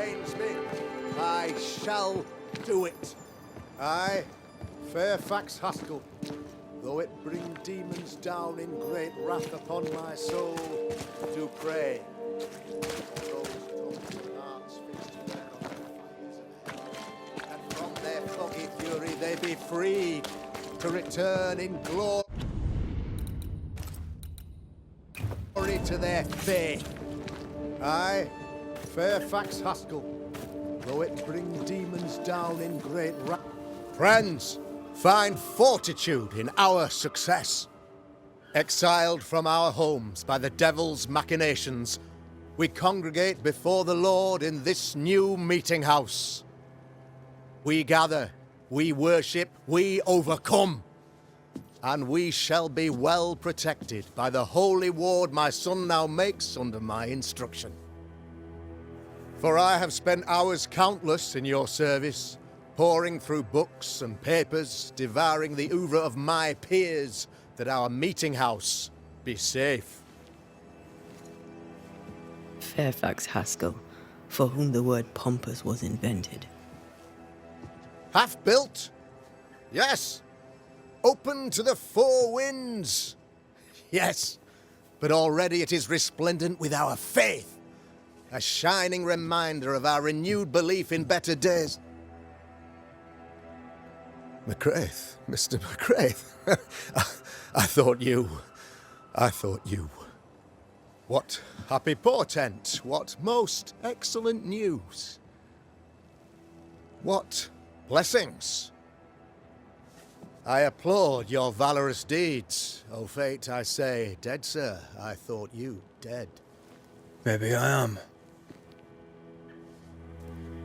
ordains me, I shall do it. I, Fairfax Haskell, though it bring demons down in great wrath upon my soul, do pray. And from their foggy fury they be freed to return in glory to their faith. I, Fairfax Haskell, though it bring demons down in great wrath. Friends, find fortitude in our success. Exiled from our homes by the devil's machinations, we congregate before the Lord in this new meeting house. We gather, we worship, we overcome. And we shall be well protected by the holy ward my son now makes under my instruction. For I have spent hours countless in your service, poring through books and papers, devouring the oeuvre of my peers, that our meeting house be safe. Fairfax Haskell, for whom the word pompous was invented. Half built? Yes. Open to the four winds? Yes. But already it is resplendent with our faith, a shining reminder of our renewed belief in better days. McCraith, Mr. McCraith. I thought you. What happy portent, what most excellent news. What blessings. I applaud your valorous deeds. O fate, I say, dead sir, I thought you dead. Maybe I am.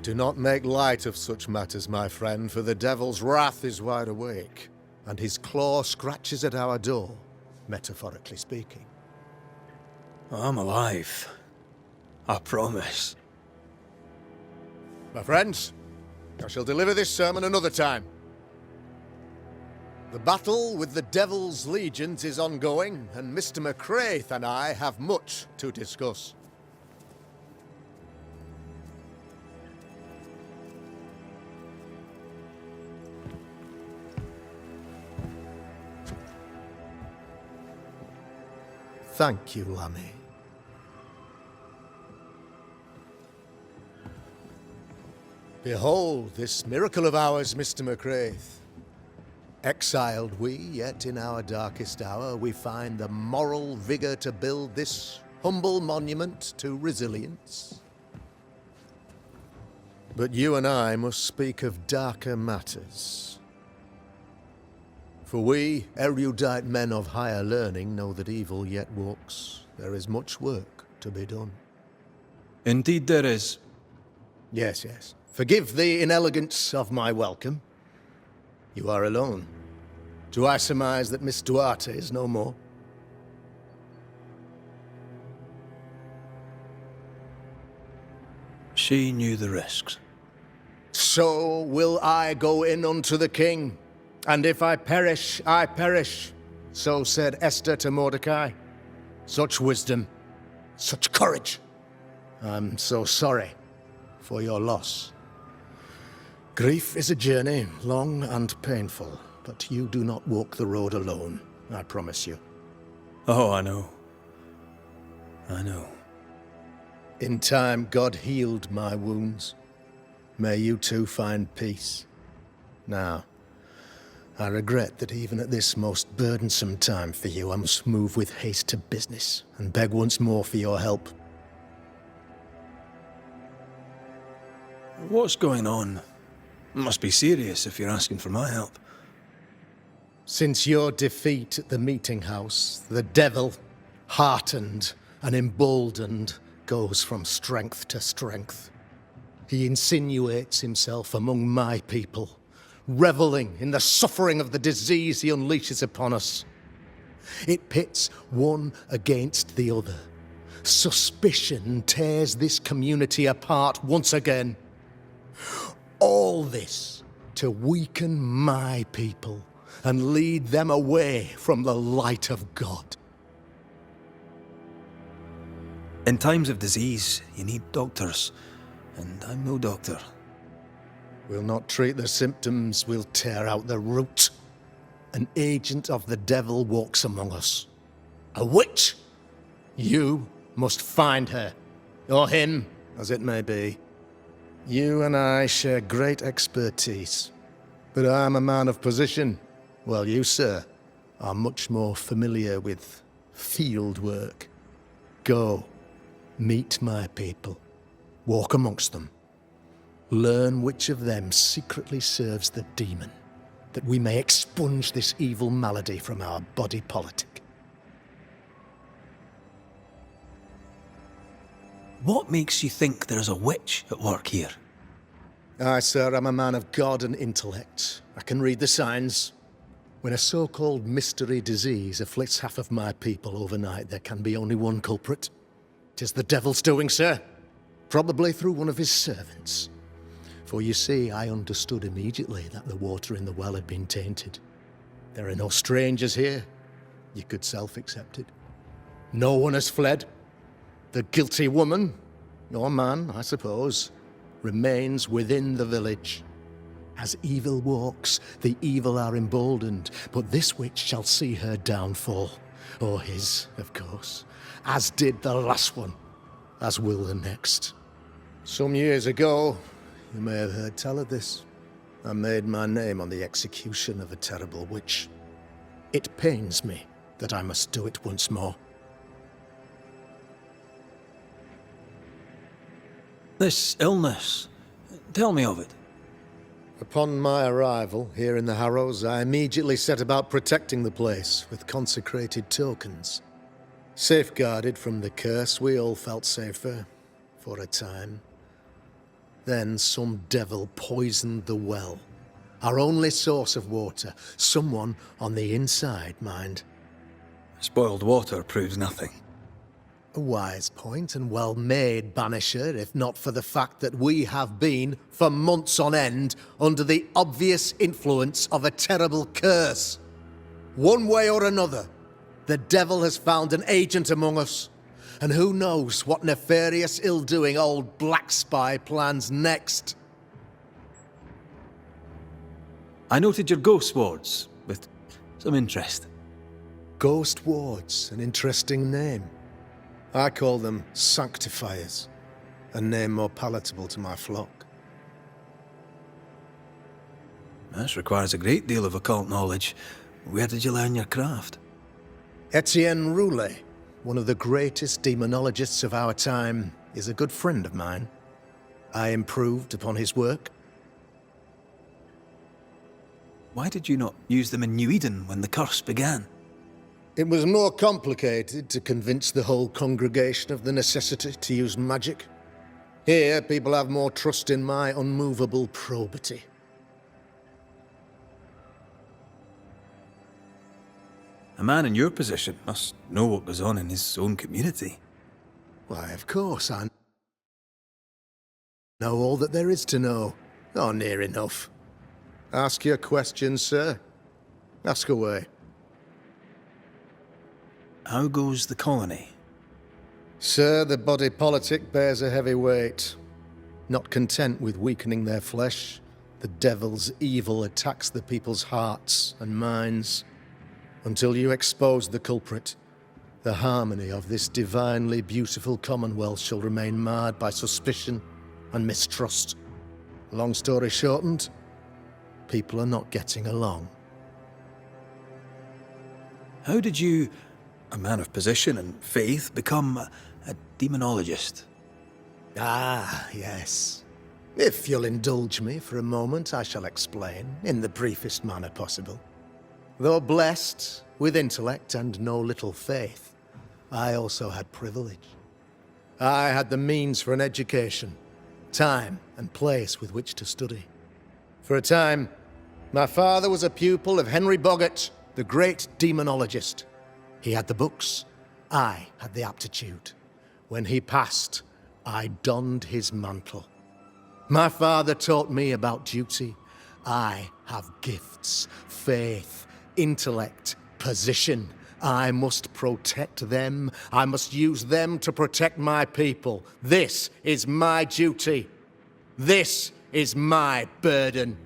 Do not make light of such matters, my friend, for the devil's wrath is wide awake, and his claw scratches at our door, metaphorically speaking. I'm alive. I promise. My friends, I shall deliver this sermon another time. The battle with the devil's legions is ongoing, and Mr. McCraith and I have much to discuss. Thank you, Lammy. Behold this miracle of ours, Mr. McCraith. Exiled we, yet in our darkest hour we find the moral vigor to build this humble monument to resilience. But you and I must speak of darker matters. For we, erudite men of higher learning, know that evil yet walks. There is much work to be done. Indeed there is. Yes, yes. Forgive the inelegance of my welcome. You are alone. Do I surmise that Miss Duarte is no more? She knew the risks. So will I go in unto the king, and if I perish, I perish. So said Esther to Mordecai. Such wisdom, such courage. I'm so sorry for your loss. Grief is a journey, long and painful, but you do not walk the road alone, I promise you. Oh, I know. I know. In time, God healed my wounds. May you too find peace. Now, I regret that even at this most burdensome time for you, I must move with haste to business and beg once more for your help. What's going on? Must be serious if you're asking for my help. Since your defeat at the meeting house, the devil, heartened and emboldened, goes from strength to strength. He insinuates himself among my people, reveling in the suffering of the disease he unleashes upon us. It pits one against the other. Suspicion tears this community apart once again. All this to weaken my people and lead them away from the light of God. In times of disease, you need doctors. and I'm no doctor. We'll not treat the symptoms, we'll tear out the root. An agent of the devil walks among us. A witch! You must find her. Or him, as it may be. You and I share great expertise. But I'm a man of position, while you, sir, are much more familiar with field work. Go, meet my people. Walk amongst them. Learn which of them secretly serves the demon, that we may expunge this evil malady from our body politic. What makes you think there's a witch at work here? Aye, sir, I'm a man of God and intellect. I can read the signs. When a so-called mystery disease afflicts half of my people overnight, there can be only one culprit. 'Tis the devil's doing, sir. Probably through one of his servants. For you see, I understood immediately that the water in the well had been tainted. There are no strangers here. You could self-accept it. No one has fled. The guilty woman, or man, I suppose, remains within the village. As evil walks, the evil are emboldened, but this witch shall see her downfall. Or his, of course. As did the last one. As will the next. Some years ago, you may have heard tell of this. I made my name on the execution of a terrible witch. It pains me that I must do it once more. This illness, tell me of it. Upon my arrival here in the Harrows, I immediately set about protecting the place with consecrated tokens. Safeguarded from the curse, we all felt safer, for a time. Then some devil poisoned the well, our only source of water. Someone on the inside, mind. Spoiled water proves nothing. A wise point and well made, Banisher, if not for the fact that we have been, for months on end, under the obvious influence of a terrible curse. One way or another, the devil has found an agent among us. And who knows what nefarious ill-doing old Black Spy plans next? I noted your ghost wards with some interest. Ghost wards, an interesting name. I call them sanctifiers, a name more palatable to my flock. This requires a great deal of occult knowledge. Where did you learn your craft? Etienne Roulet, one of the greatest demonologists of our time, is a good friend of mine. I improved upon his work. Why did you not use them in New Eden when the curse began? It was more complicated to convince the whole congregation of the necessity to use magic. Here, people have more trust in my unmovable probity. A man in your position must know what goes on in his own community. Why, of course, I know all that there is to know. Or near enough. Ask your questions, sir. Ask away. How goes the colony? Sir, the body politic bears a heavy weight. Not content with weakening their flesh, the devil's evil attacks the people's hearts and minds. Until you expose the culprit, the harmony of this divinely beautiful commonwealth shall remain marred by suspicion and mistrust. Long story shortened, people are not getting along. How did you, a man of position and faith, become a demonologist? Ah, yes. If you'll indulge me for a moment, I shall explain, in the briefest manner possible. Though blessed with intellect and no little faith, I also had privilege. I had the means for an education, time and place with which to study. For a time, my father was a pupil of Henry Boggart, the great demonologist. He had the books, I had the aptitude. When he passed, I donned his mantle. My father taught me about duty. I have gifts, faith, intellect, position. I must protect them. I must use them to protect my people. This is my duty. This is my burden.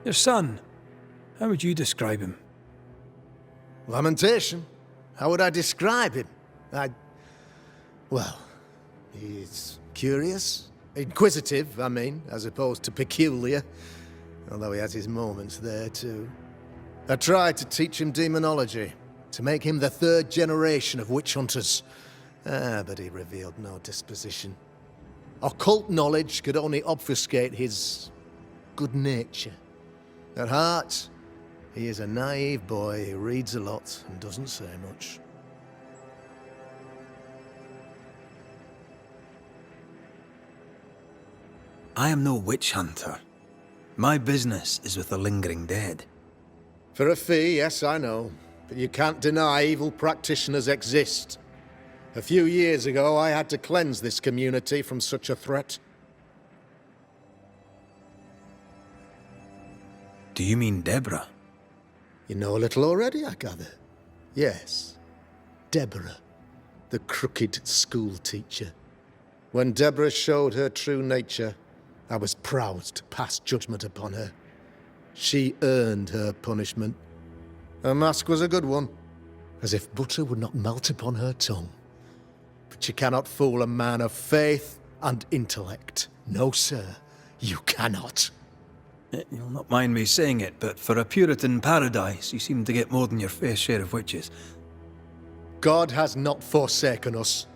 Your son, how would you describe him? Lamentation? How would I describe him? Well, he's curious. Inquisitive, I mean, as opposed to peculiar. Although he has his moments there, too. I tried to teach him demonology, to make him the third generation of witch hunters. But he revealed no disposition. Occult knowledge could only obfuscate his good nature. At heart, he is a naive boy who reads a lot and doesn't say much. I am no witch hunter. My business is with the lingering dead. For a fee, yes, I know. But you can't deny evil practitioners exist. A few years ago, I had to cleanse this community from such a threat. Do you mean Deborah? You know a little already, I gather. Yes, Deborah, the crooked school teacher. When Deborah showed her true nature, I was proud to pass judgment upon her. She earned her punishment. Her mask was a good one, as if butter would not melt upon her tongue. But you cannot fool a man of faith and intellect. No, sir, you cannot. You'll not mind me saying it, but for a Puritan paradise, you seem to get more than your fair share of witches. God has not forsaken us,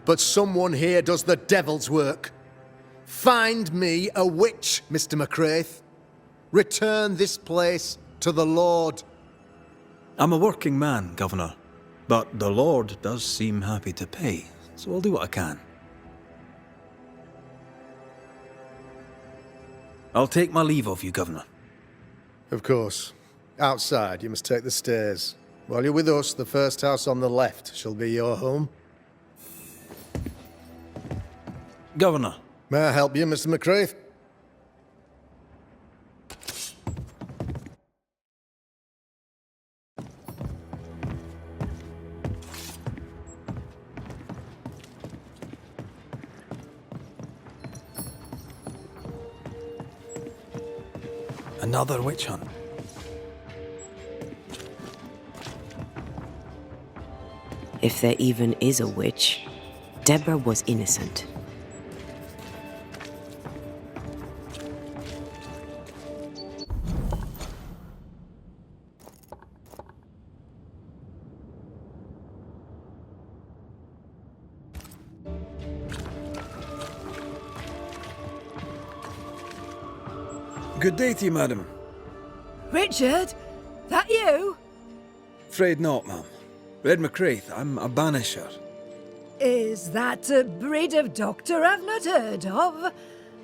but someone here does the devil's work. Find me a witch, Mr. McCraith. Return this place to the Lord. I'm a working man, Governor, but the Lord does seem happy to pay, so I'll do what I can. I'll take my leave of you, Governor. Of course. Outside, you must take the stairs. While you're with us, the first house on the left shall be your home. Governor. May I help you, Mr. McCraith? Another witch hunt. If there even is a witch, Deborah was innocent. Good day to you, madam. Richard? That you? Afraid not, ma'am. Red McCraith, I'm a Banisher. Is that a breed of doctor I've not heard of?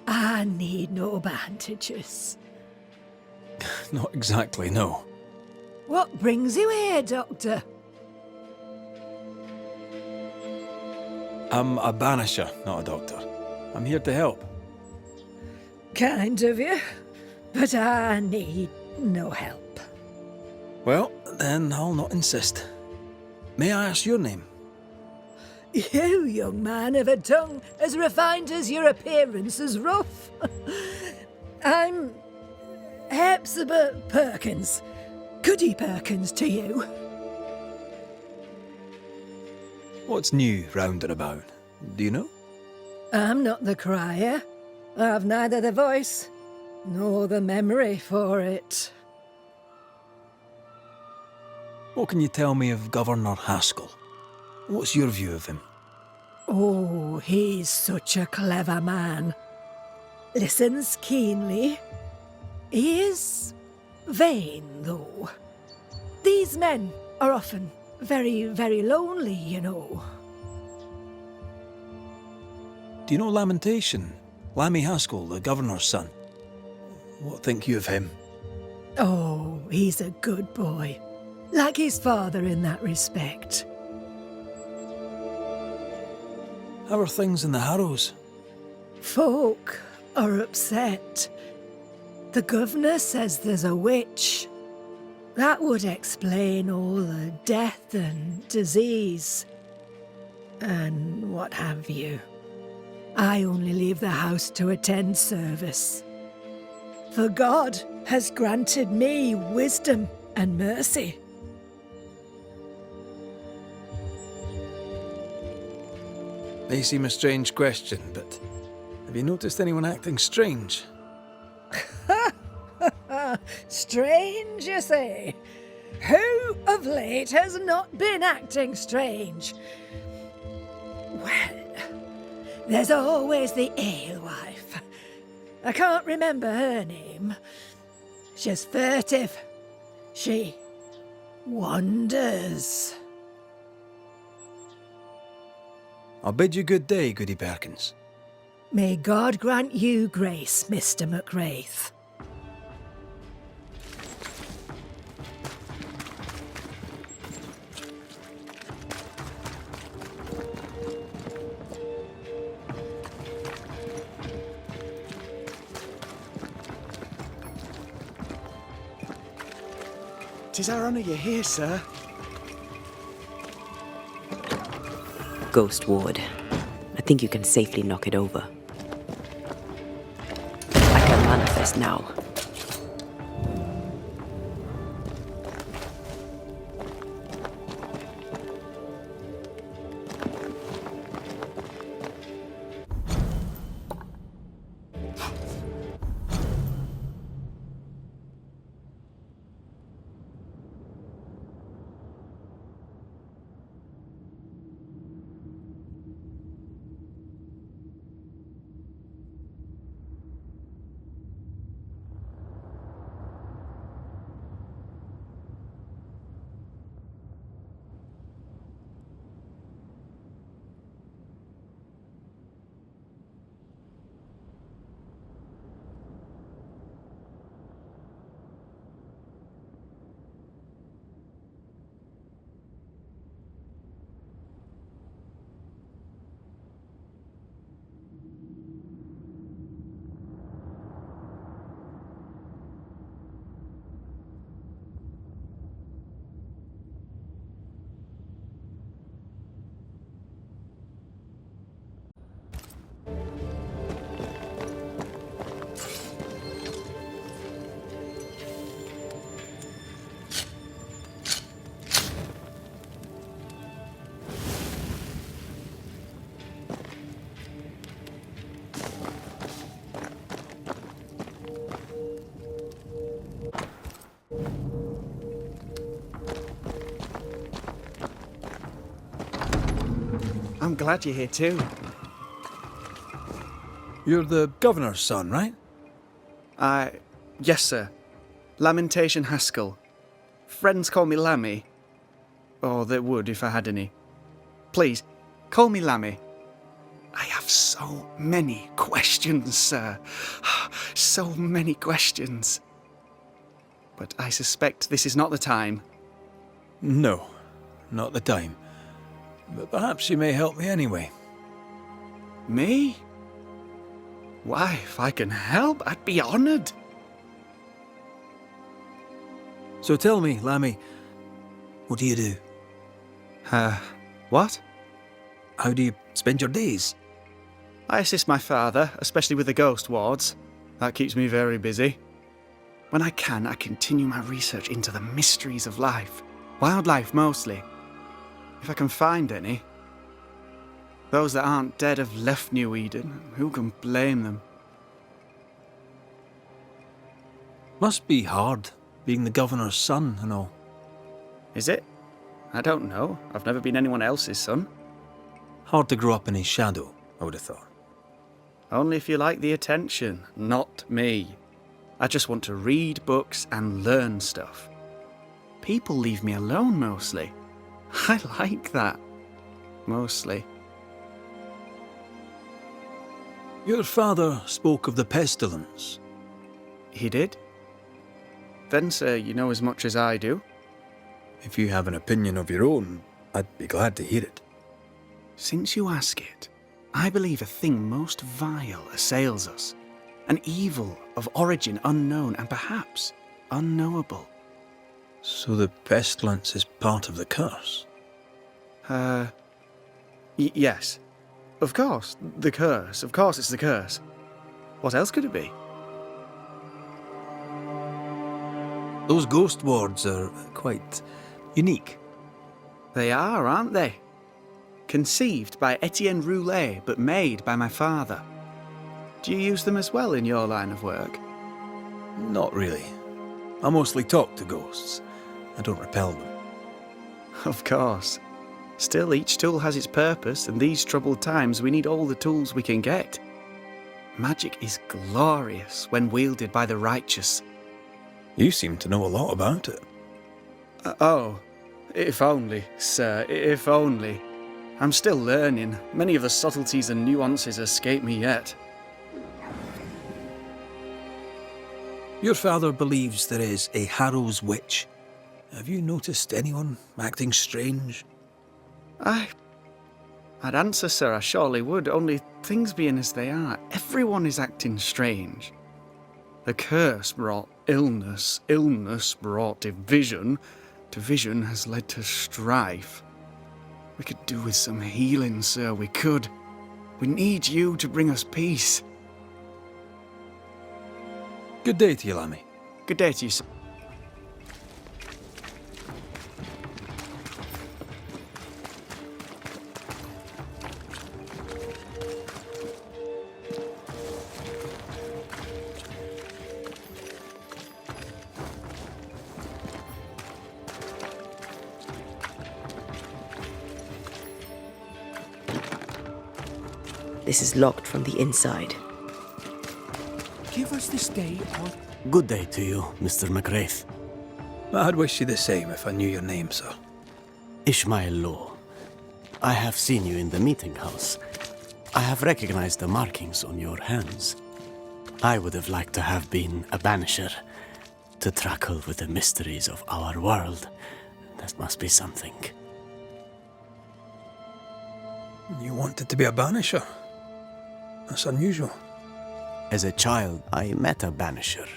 I need no bandages. Not exactly, no. What brings you here, doctor? I'm a Banisher, not a doctor. I'm here to help. Kind of you, but I need no help. Well, then I'll not insist. May I ask your name? You, young man, have a tongue as refined as your appearance is rough. I'm Hepzibah Perkins. Goody Perkins to you. What's new round and about? Do you know? I'm not the crier. I've neither the voice nor the memory for it. What can you tell me of Governor Haskell? What's your view of him? Oh, he's such a clever man. Listens keenly. He is vain, though. These men are often very, very lonely, you know. Do you know Lamentation? Lammy Haskell, the governor's son. What think you of him? Oh, he's a good boy. Like his father in that respect. How are things in the Harrows? Folk are upset. The governor says there's a witch. That would explain all the death and disease. And what have you. I only leave the house to attend service. For God has granted me wisdom and mercy. May seem a strange question, but have you noticed anyone acting strange? Strange, you say? Who of late has not been acting strange? Well, there's always the alewife. I can't remember her name. She's furtive. She wanders. I'll bid you good day, Goody Perkins. May God grant you grace, Mr. McWraith. Tis our honour you're here, sir. Ghost Ward. I think you can safely knock it over. I can manifest now. I'm glad you're here too. You're the governor's son, right? Yes, sir. Lamentation Haskell. Friends call me Lammy. Or they would if I had any. Please, call me Lammy. I have so many questions, sir. So many questions. But I suspect this is not the time. No, not the time. But perhaps you may help me anyway. Me? Why, if I can help, I'd be honoured. So tell me, Lammy, what do you do? What? How do you spend your days? I assist my father, especially with the ghost wards. That keeps me very busy. When I can, I continue my research into the mysteries of life. Wildlife, mostly. If I can find any. Those that aren't dead have left New Eden. Who can blame them? Must be hard, being the governor's son and all. Is it? I don't know. I've never been anyone else's son. Hard to grow up in his shadow, I would have thought. Only if you like the attention, not me. I just want to read books and learn stuff. People leave me alone mostly. I like that. Mostly. Your father spoke of the pestilence. He did? Then, sir, you know as much as I do. If you have an opinion of your own, I'd be glad to hear it. Since you ask it, I believe a thing most vile assails us. An evil of origin unknown and perhaps unknowable. So the pestilence is part of the curse? Yes. Of course, the curse. Of course it's the curse. What else could it be? Those ghost wards are quite unique. They are, aren't they? Conceived by Etienne Roulet, but made by my father. Do you use them as well in your line of work? Not really. I mostly talk to ghosts. I don't repel them. Of course. Still, each tool has its purpose, and these troubled times we need all the tools we can get. Magic is glorious when wielded by the righteous. You seem to know a lot about it. Oh, if only, sir, if only. I'm still learning. Many of the subtleties and nuances escape me yet. Your father believes there is a Harrow's witch. Have you noticed anyone acting strange? I'd answer, sir, I surely would, only things being as they are, everyone is acting strange. The curse brought illness, illness brought division, division has led to strife. We could do with some healing, sir, we could. We need you to bring us peace. Good day to you, Lammy. Good day to you, sir. This is locked from the inside. Give us this day or... Good day to you, Mr. McGrath. I'd wish you the same if I knew your name, sir. Ishmael Law. I have seen you in the meeting house. I have recognized the markings on your hands. I would have liked to have been a banisher, to tackle with the mysteries of our world. That must be something. You wanted to be a banisher? That's unusual. As a child, I met a banisher.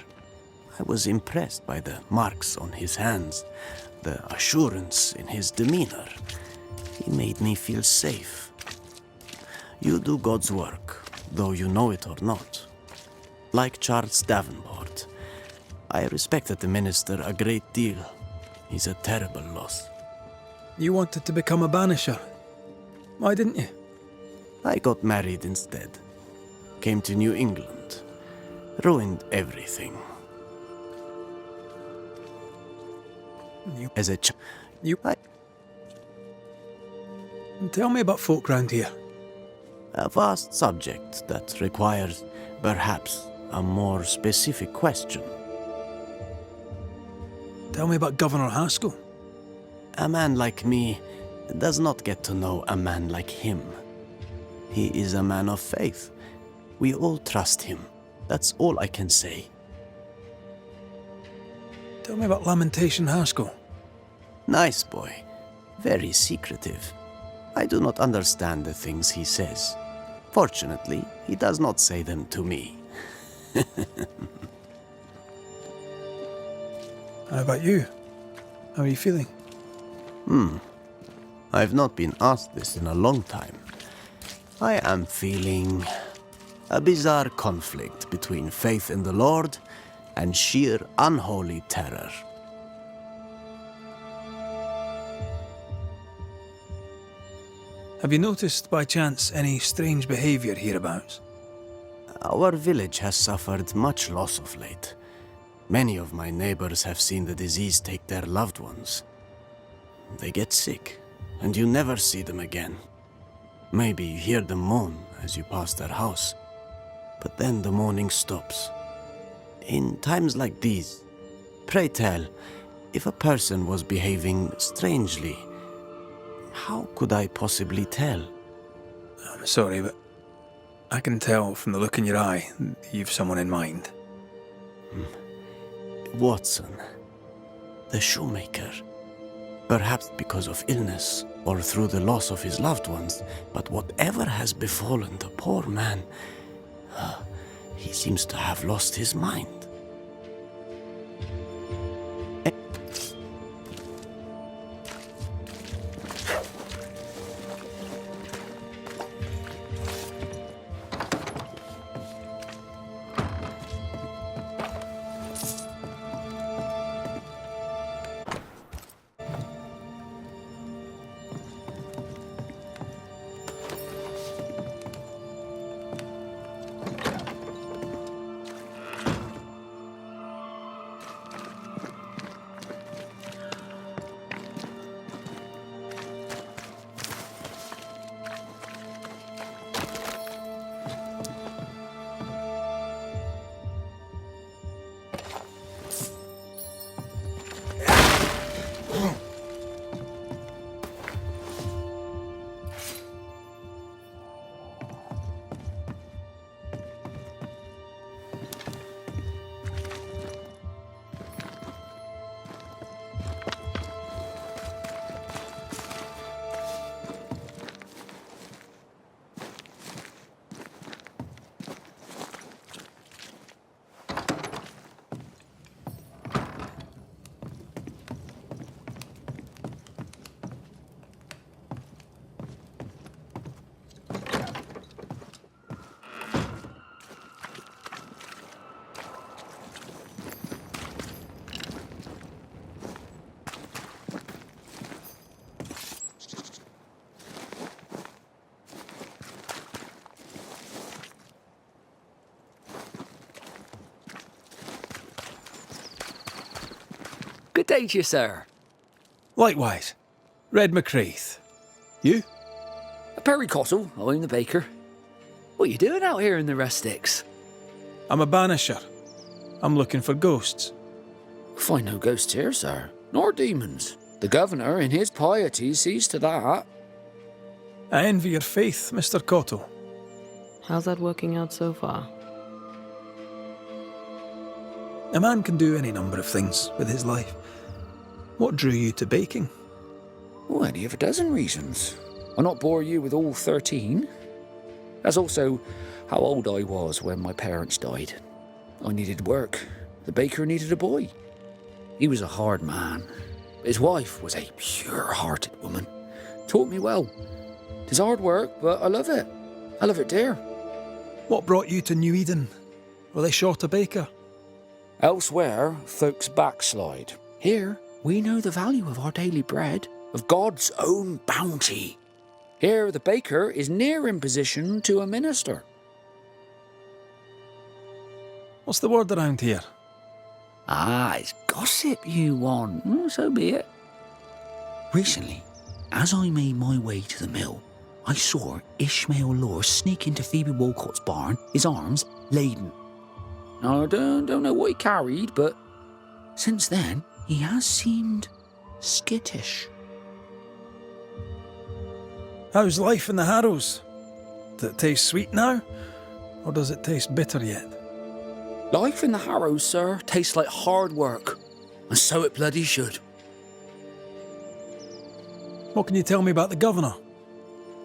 I was impressed by the marks on his hands, the assurance in his demeanor. He made me feel safe. You do God's work, though you know it or not. Like Charles Davenport, I respected the minister a great deal. He's a terrible loss. You wanted to become a banisher. Why didn't you? I got married instead. Came to New England. Ruined everything. As a Tell me about folk round here. A vast subject that requires, perhaps, a more specific question. Tell me about Governor Haskell. A man like me does not get to know a man like him. He is a man of faith. We all trust him. That's all I can say. Tell me about Lamentation Haskell. Nice boy. Very secretive. I do not understand the things he says. Fortunately, he does not say them to me. How about you? How are you feeling? I've not been asked this in a long time. I am feeling a bizarre conflict between faith in the Lord and sheer unholy terror. Have you noticed, by chance, any strange behaviour hereabouts? Our village has suffered much loss of late. Many of my neighbors have seen the disease take their loved ones. They get sick, and you never see them again. Maybe you hear them moan as you pass their house, but then the moaning stops. In times like these, pray tell, if a person was behaving strangely, how could I possibly tell? I'm sorry, but I can tell from the look in your eye that you've someone in mind. Watson, the shoemaker. Perhaps because of illness or through the loss of his loved ones, but whatever has befallen the poor man, he seems to have lost his mind. Good day to you, sir. Likewise. Red McCraith. You? Perry Cottle, I'm the baker. What are you doing out here in the rustics? I'm a banisher. I'm looking for ghosts. Find no ghosts here, sir, nor demons. The governor, in his piety, sees to that. I envy your faith, Mr. Cottle. How's that working out so far? A man can do any number of things with his life. What drew you to baking? Oh, any of a dozen reasons. I'll not bore you with all 13. That's also how old I was when my parents died. I needed work. The baker needed a boy. He was a hard man. His wife was a pure-hearted woman. Taught me well. 'Tis hard work, but I love it. I love it dear. What brought you to New Eden? Were they short a baker? Elsewhere, folks backslide. Here, we know the value of our daily bread, of God's own bounty. Here, the baker is near in position to a minister. What's the word around here? Ah, it's gossip you want. Well, so be it. Recently, as I made my way to the mill, I saw Ishmael Law sneak into Phoebe Walcott's barn, his arms laden. Now, I don't know what he carried, but since then, he has seemed skittish. How's life in the Harrows? Does it taste sweet now? Or does it taste bitter yet? Life in the Harrows, sir, tastes like hard work. And so it bloody should. What can you tell me about the governor?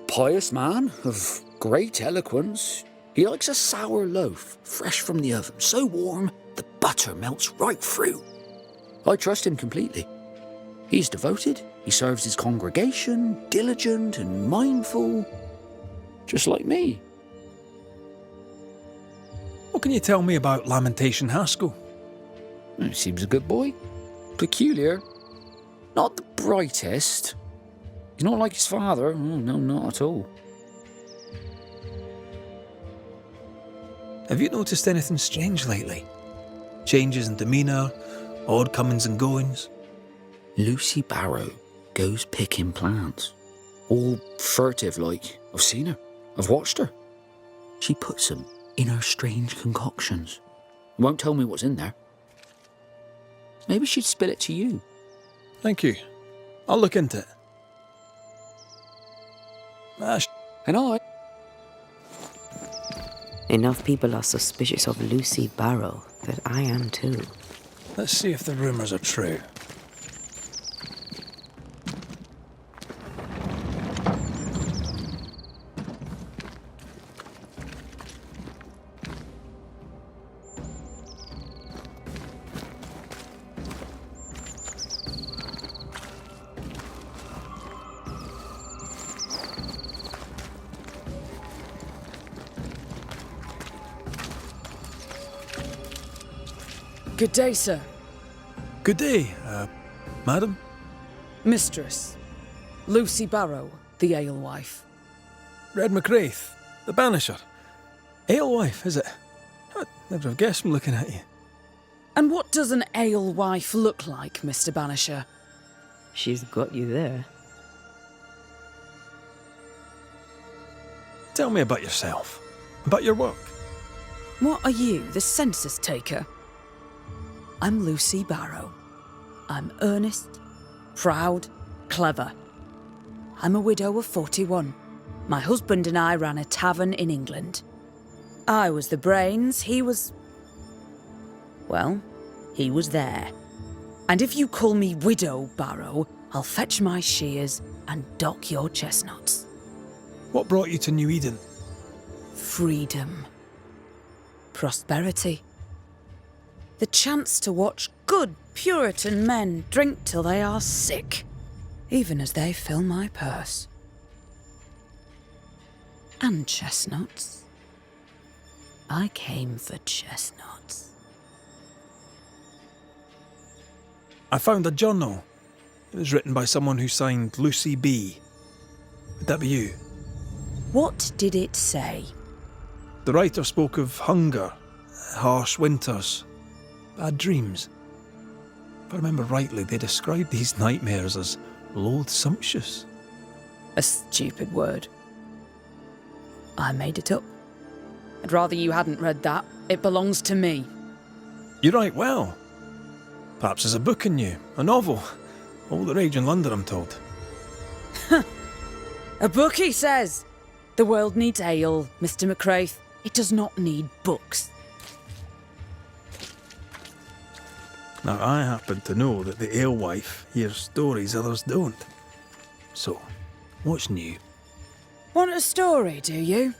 Pious man of great eloquence. He likes a sour loaf, fresh from the oven, so warm the butter melts right through. I trust him completely. He's devoted, he serves his congregation, diligent and mindful, just like me. What can you tell me about Lamentation Haskell? He seems a good boy. Peculiar. Not the brightest. He's not like his father. Oh, no, not at all. Have you noticed anything strange lately? Changes in demeanour, odd comings and goings? Lucy Barrow goes picking plants. All furtive like. I've seen her. I've watched her. She puts them in her strange concoctions. Won't tell me what's in there. Maybe she'd spill it to you. Thank you. I'll look into it. And I... Enough people are suspicious of Lucy Barrow that I am too. Let's see if the rumours are true. Good day, sir. Good day, madam. Mistress. Lucy Barrow, the alewife. Red McCraith, the banisher. Alewife, is it? I'd never have guessed from looking at you. And what does an alewife look like, Mr. Banisher? She's got you there. Tell me about yourself, about your work. What are you, the census taker? I'm Lucy Barrow. I'm earnest, proud, clever. I'm a widow of 41. My husband and I ran a tavern in England. I was the brains, he was... well, he was there. And if you call me Widow Barrow, I'll fetch my shears and dock your chestnuts. What brought you to New Eden? Freedom. Prosperity. The chance to watch good Puritan men drink till they are sick, even as they fill my purse. And chestnuts. I came for chestnuts. I found a journal. It was written by someone who signed Lucy B. Would that be you? What did it say? The writer spoke of hunger, harsh winters, bad dreams. If I remember rightly, they described these nightmares as loathsumptuous. A stupid word. I made it up. I'd rather you hadn't read that. It belongs to me. You write well. Perhaps there's a book in you, a novel. All the rage in London, I'm told. A book, he says. The world needs ale, Mr. McCraith. It does not need books. Now, I happen to know that the alewife hears stories others don't. So, what's new? Want a story, do you?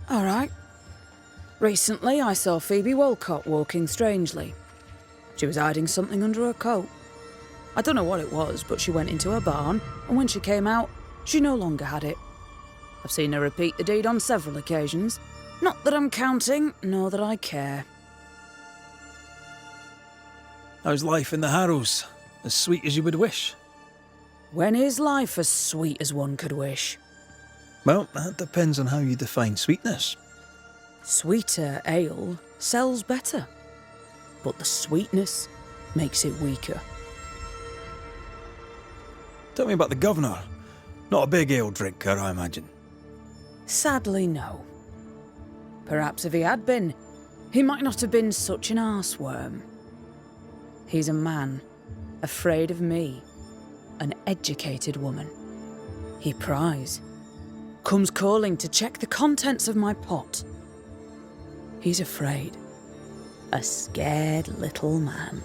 All right. Recently, I saw Phoebe Walcott walking strangely. She was hiding something under her coat. I don't know what it was, but she went into her barn, and when she came out, she no longer had it. I've seen her repeat the deed on several occasions. Not that I'm counting, nor that I care. How's life in the Harrows? As sweet as you would wish? When is life as sweet as one could wish? Well, that depends on how you define sweetness. Sweeter ale sells better, but the sweetness makes it weaker. Tell me about the governor. Not a big ale drinker, I imagine. Sadly, no. Perhaps if he had been, he might not have been such an arseworm. He's a man, afraid of me, an educated woman. He pries, comes calling to check the contents of my pot. He's afraid, a scared little man.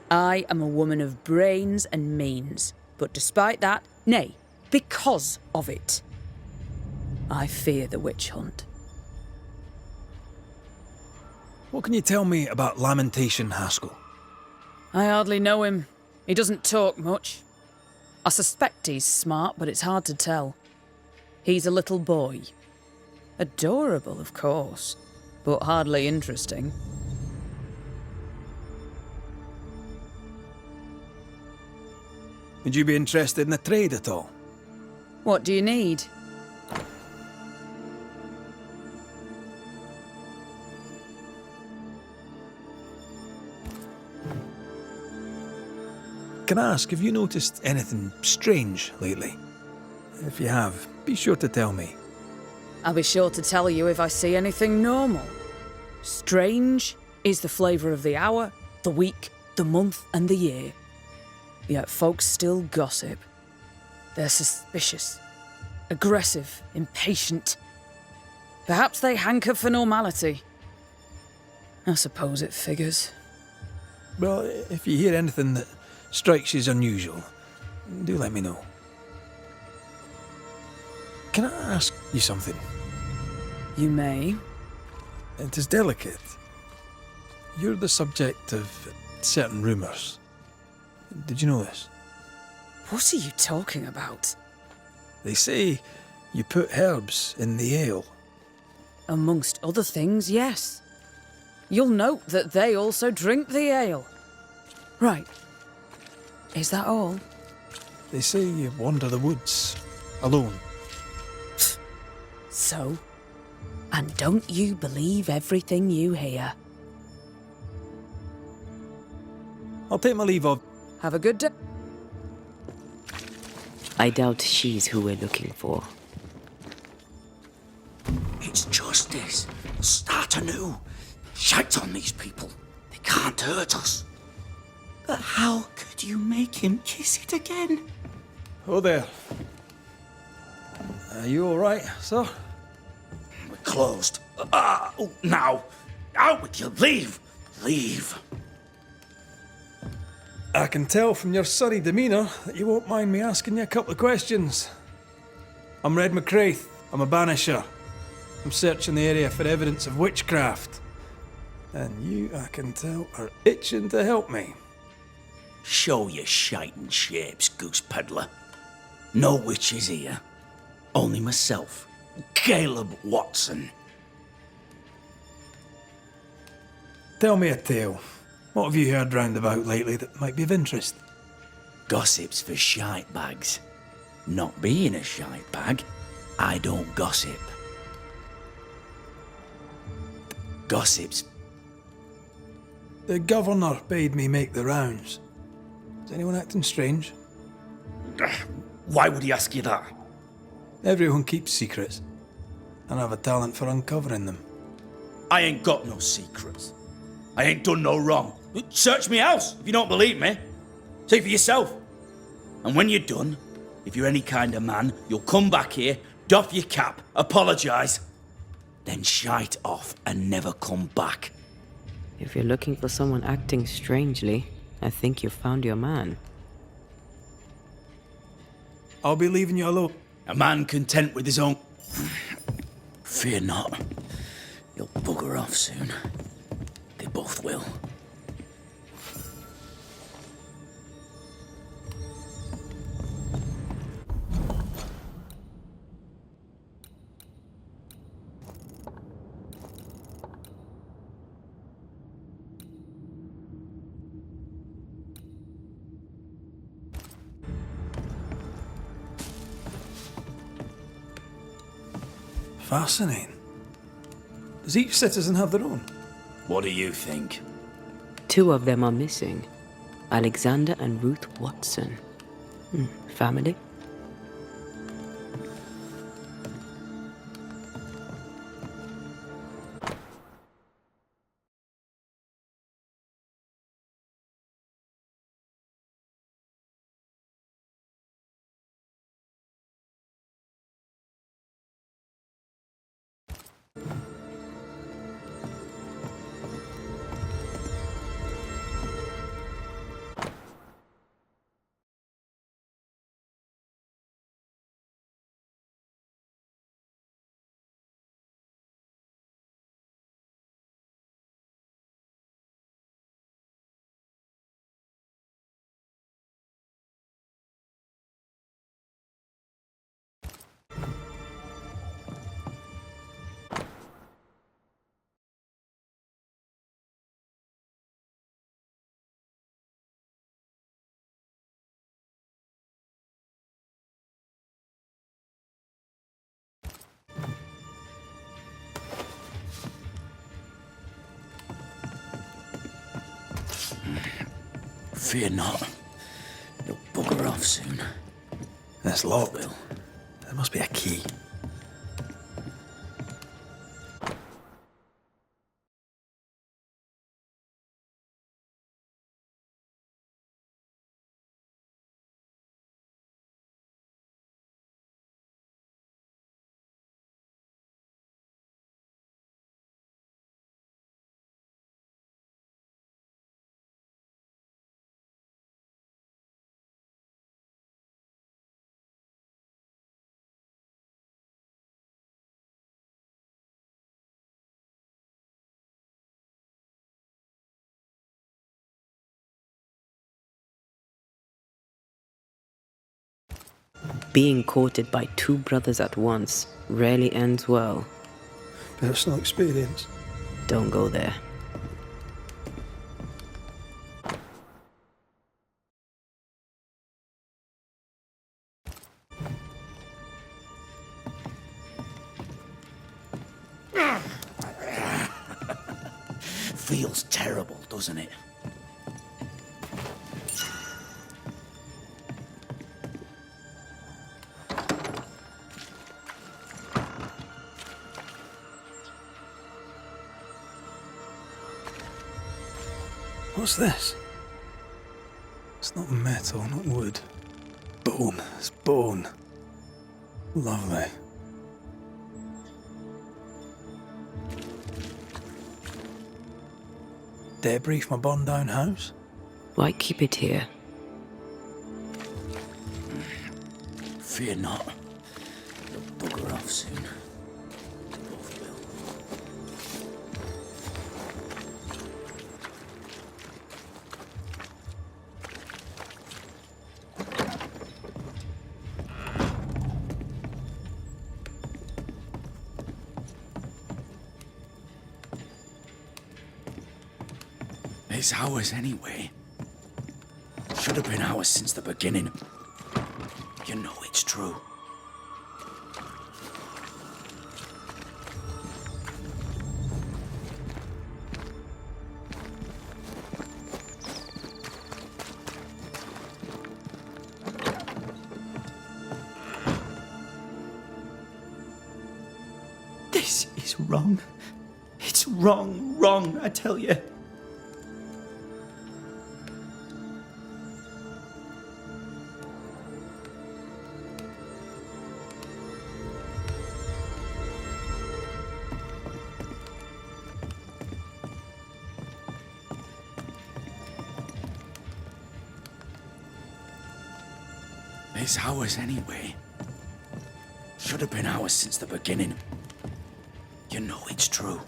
I am a woman of brains and means, but despite that, nay, because of it, I fear the witch hunt. What can you tell me about Lamentation Haskell? I hardly know him. He doesn't talk much. I suspect he's smart, but it's hard to tell. He's a little boy. Adorable, of course, but hardly interesting. Would you be interested in a trade at all? What do you need? Can I ask, have you noticed anything strange lately? If you have, be sure to tell me. I'll be sure to tell you if I see anything normal. Strange is the flavour of the hour, the week, the month, and the year. Yet folks still gossip. They're suspicious, aggressive, impatient. Perhaps they hanker for normality. I suppose it figures. Well, if you hear anything that strikes you as unusual, do let me know. Can I ask you something? You may. It is delicate. You're the subject of certain rumours. Did you know this? What are you talking about? They say you put herbs in the ale. Amongst other things, yes. You'll note that they also drink the ale. Right. Is that all? They say you wander the woods, alone. So? And don't you believe everything you hear? I'll take my leave of... Have a good day. I doubt she's who we're looking for. It's justice. Start anew. Shite on these people. They can't hurt us. But how could you make him kiss it again? Oh there. Are you all right, sir? We're closed. Now. Out with you. Leave. Leave. I can tell from your surly demeanour that you won't mind me asking you a couple of questions. I'm Red McCraith. I'm a banisher. I'm searching the area for evidence of witchcraft. And you, I can tell, are itching to help me. Show your shiting shapes, goose peddler. No witches here. Only myself, Caleb Watson. Tell me a tale. What have you heard round about lately that might be of interest? Gossips for shite bags. Not being a shite bag, I don't gossip. Gossips. The governor bade me make the rounds. Is anyone acting strange? Why would he ask you that? Everyone keeps secrets, and I have a talent for uncovering them. I ain't got no secrets. I ain't done no wrong. Search me house if you don't believe me. See for yourself. And when you're done, if you're any kind of man, you'll come back here, doff your cap, apologise, then shite off and never come back. If you're looking for someone acting strangely, I think you've found your man. I'll be leaving you alone. A man content with his own... Fear not. You'll bugger off soon. They both will. Fascinating. Does each citizen have their own? What do you think? 2 of them are missing. Alexander and Ruth Watson. Family? Fear not. You'll bugger off soon. That's locked. Will. There must be a key. Being courted by 2 brothers at once rarely ends well. Personal experience. Don't go there. Feels terrible, doesn't it? What's this? It's not metal, not wood. Bone. It's bone. Lovely. Debris from a burned down house? Why keep it here? Fear not. You'll bugger off soon. They both will. It's ours anyway. Should have been ours since the beginning. You know it's true. is wrong. It's wrong, I tell you. It's ours anyway. Should have been ours since the beginning. You know it's true.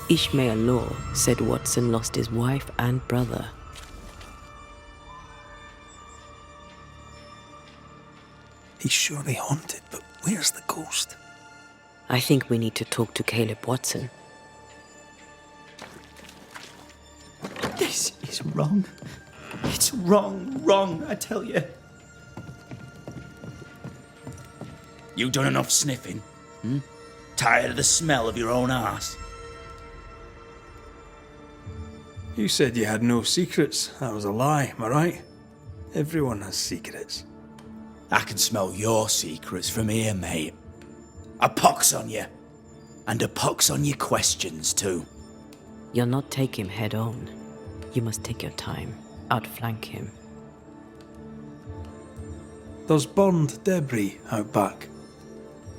Ishmael Law said Watson lost his wife and brother. He's surely haunted, but where's the ghost? I think we need to talk to Caleb Watson. This is wrong. It's wrong, I tell you. You done enough sniffing? Tired of the smell of your own arse? You said you had no secrets. That was a lie, am I right? Everyone has secrets. I can smell your secrets from here, mate. A pox on you. And a pox on your questions, too. You'll not take him head on. You must take your time. Outflank him. There's burned debris out back.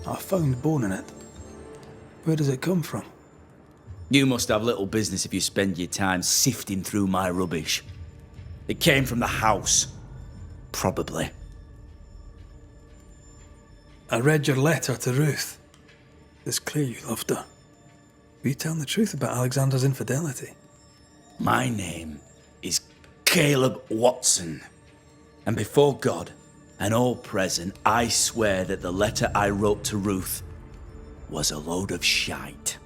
I found bone in it. Where does it come from? You must have little business if you spend your time sifting through my rubbish. It came from the house. Probably. I read your letter to Ruth. It's clear you loved her. Were you telling the truth about Alexander's infidelity? My name is Caleb Watson. And before God and all present, I swear that the letter I wrote to Ruth was a load of shite.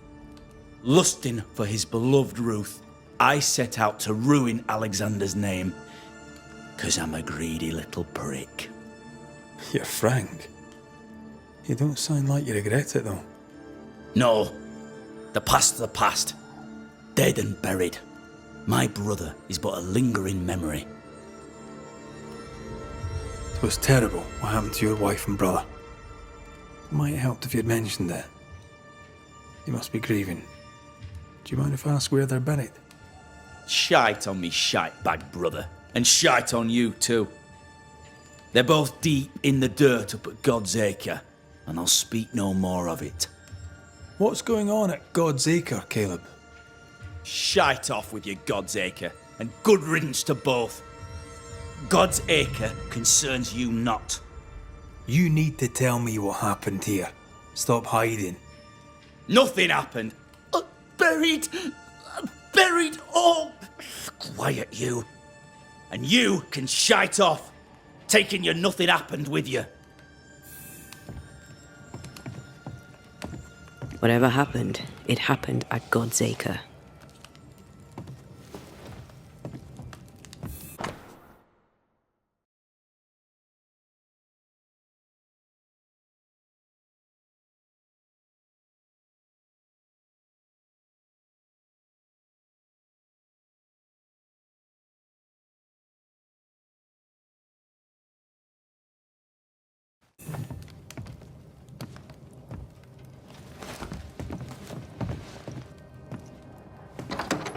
Lusting for his beloved Ruth, I set out to ruin Alexander's name, 'cause I'm a greedy little prick. You're frank. You don't sound like you regret it, though. No, the past's the past. Dead and buried. My brother is but a lingering memory. It was terrible what happened to your wife and brother. It might have helped if you'd mentioned it. You must be grieving. Do you mind if I ask where they're buried? Shite on me shite bag brother, and shite on you too. They're both deep in the dirt up at God's Acre, and I'll speak no more of it. What's going on at God's Acre, Caleb? Shite off with your God's Acre, and good riddance to both. God's Acre concerns you not. You need to tell me what happened here. Stop hiding. Nothing happened. Buried all. Quiet you. And you can shite off, taking your nothing happened with you. Whatever happened, it happened at God's Acre.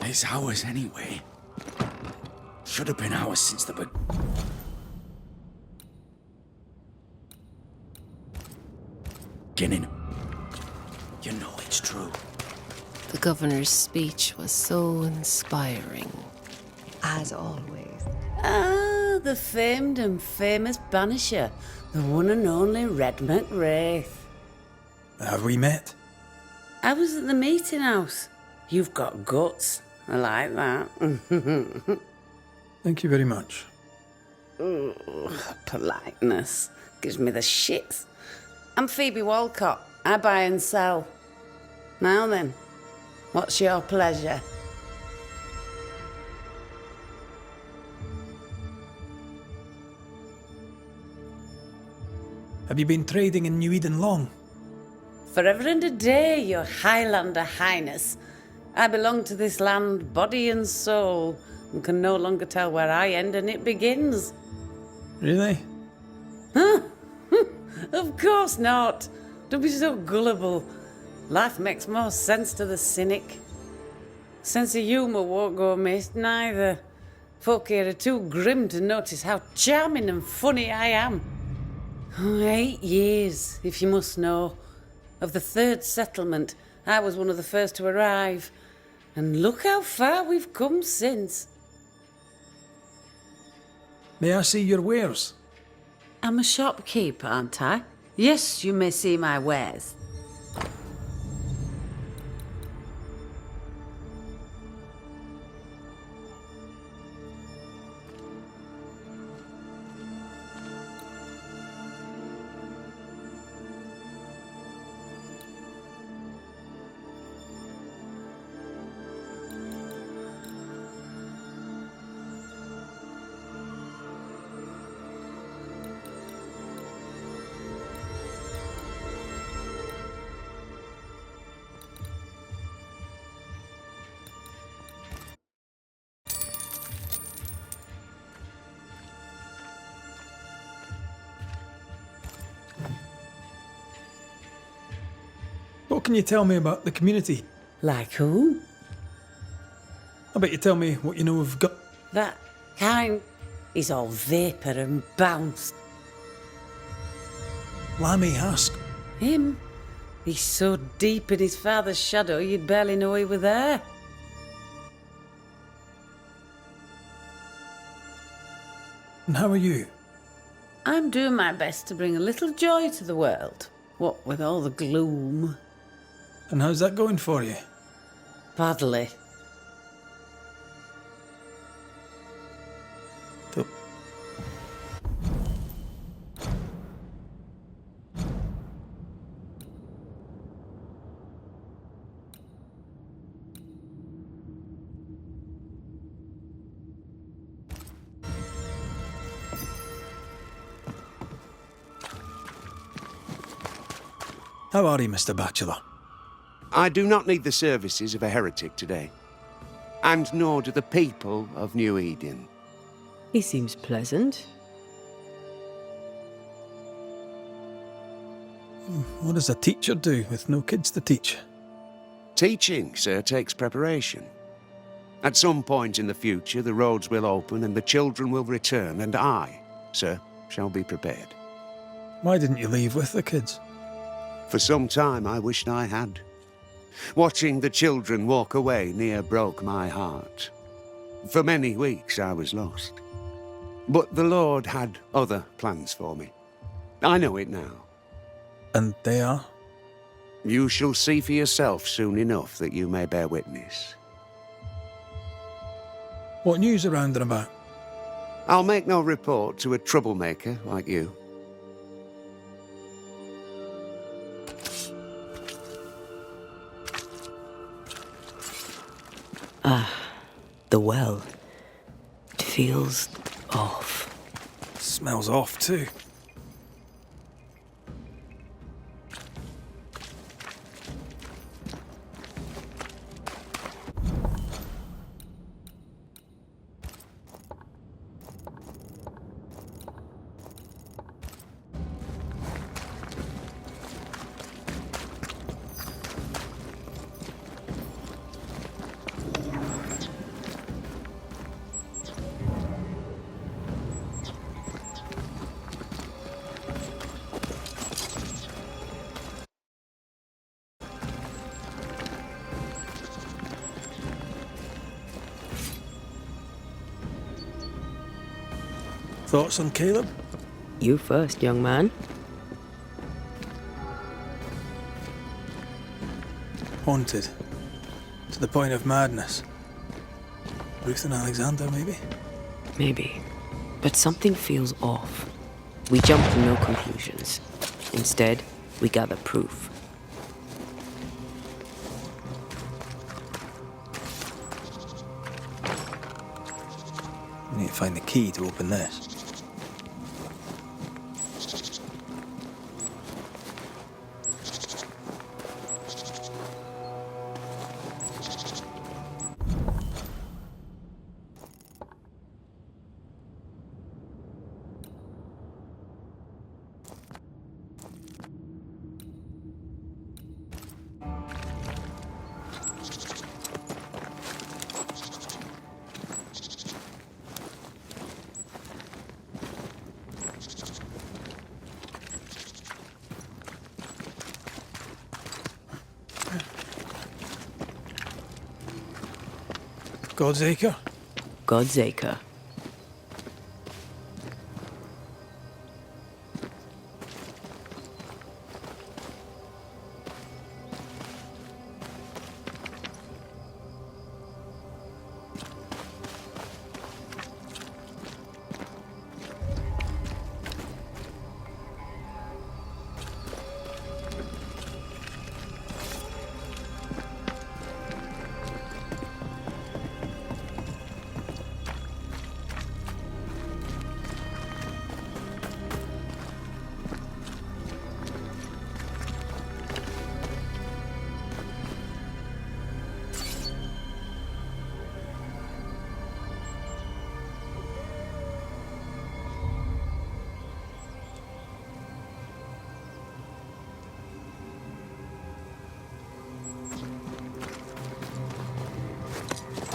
It's ours anyway. Should have been ours since the beginning. You know it's true. The governor's speech was so inspiring. As always. Ah, the famed and famous Banisher, the one and only Red McWraith. Have we met? I was at the meeting house. You've got guts. I like that. Thank you very much. Politeness gives me the shits. I'm Phoebe Walcott. I buy and sell. Now then, what's your pleasure? Have you been trading in New Eden long? Forever and a day, your Highlander Highness. I belong to this land, body and soul, and can no longer tell where I end and it begins. Really? Huh? Of course not. Don't be so gullible. Life makes more sense to the cynic. Sense of humour won't go amiss, neither. Folk here are too grim to notice how charming and funny I am. 8 years, if you must know. Of the third settlement, I was one of the first to arrive. And look how far we've come since. May I see your wares? I'm a shopkeeper, aren't I? Yes, you may see my wares. What can you tell me about the community? Like who? I bet you tell me what you know of That kind is all vapour and bounce. Lammy Haskell. Him? He's so deep in his father's shadow you'd barely know he were there. And how are you? I'm doing my best to bring a little joy to the world. What with all the gloom. And how's that going for you? Badly. How are you, Mr. Bachelor? I do not need the services of a heretic today. And nor do the people of New Eden. He seems pleasant. What does a teacher do with no kids to teach? Teaching, sir, takes preparation. At some point in the future, the roads will open and the children will return, and I, sir, shall be prepared. Why didn't you leave with the kids? For some time I wished I had. Watching the children walk away near broke my heart. For many weeks I was lost. But the Lord had other plans for me. I know it now. And they are? You shall see for yourself soon enough that you may bear witness. What news around and about? I'll make no report to a troublemaker like you. The well. It feels off. Smells off too. Thoughts on Caleb? You first, young man. Haunted. To the point of madness. Ruth and Alexander, maybe? Maybe. But something feels off. We jump to no conclusions. Instead, we gather proof. We need to find the key to open this. God's Acre? God's Acre.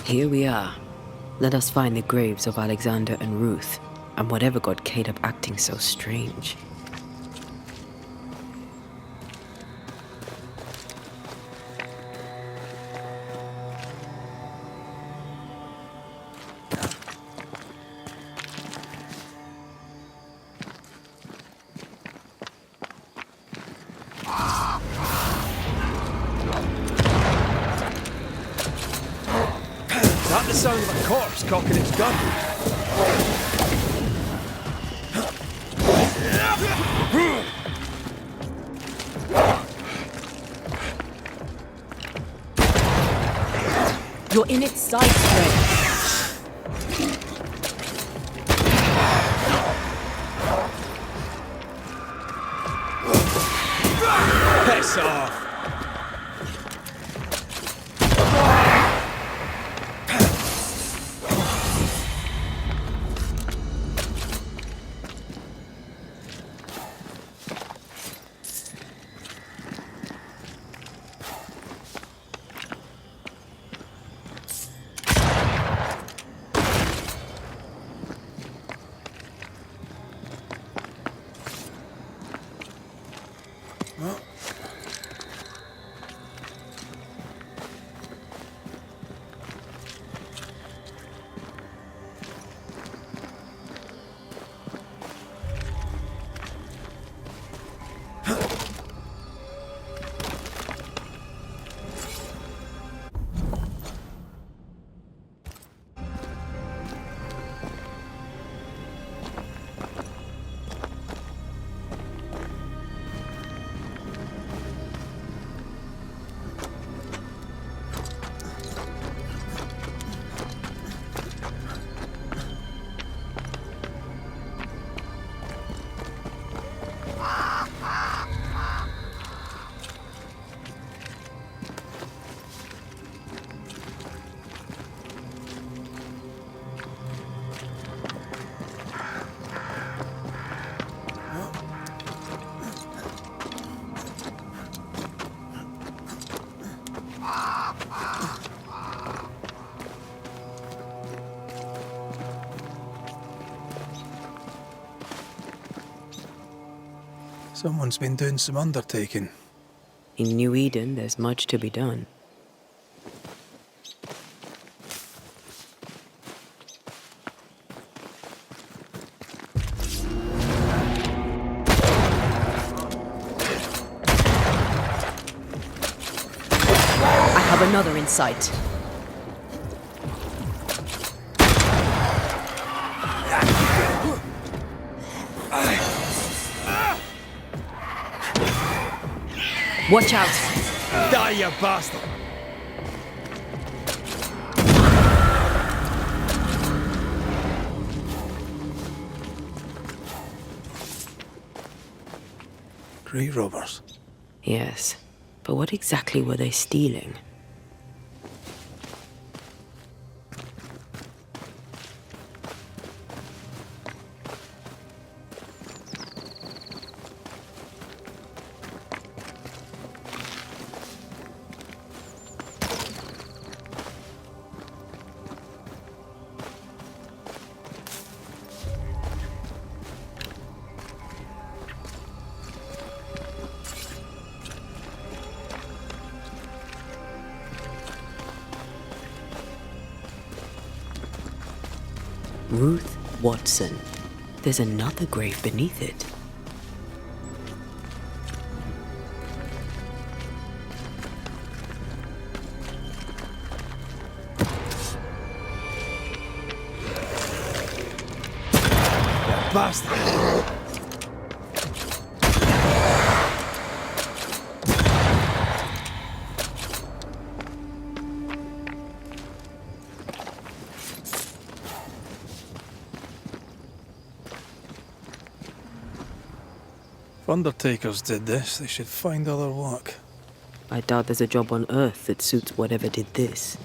Here we are. Let us find the graves of Alexander and Ruth, and whatever got Caleb acting so strange. Is that the sound of a corpse cocking its gun? You're in its sights, Fred. Piss off! Someone's been doing some undertaking. In New Eden, there's much to be done. I have another in sight. Watch out! Die, you bastard! Grey robbers. Yes, but what exactly were they stealing? Ruth Watson. There's another grave beneath it. Bastard! If undertakers did this, they should find other work. I doubt there's a job on Earth that suits whatever did this.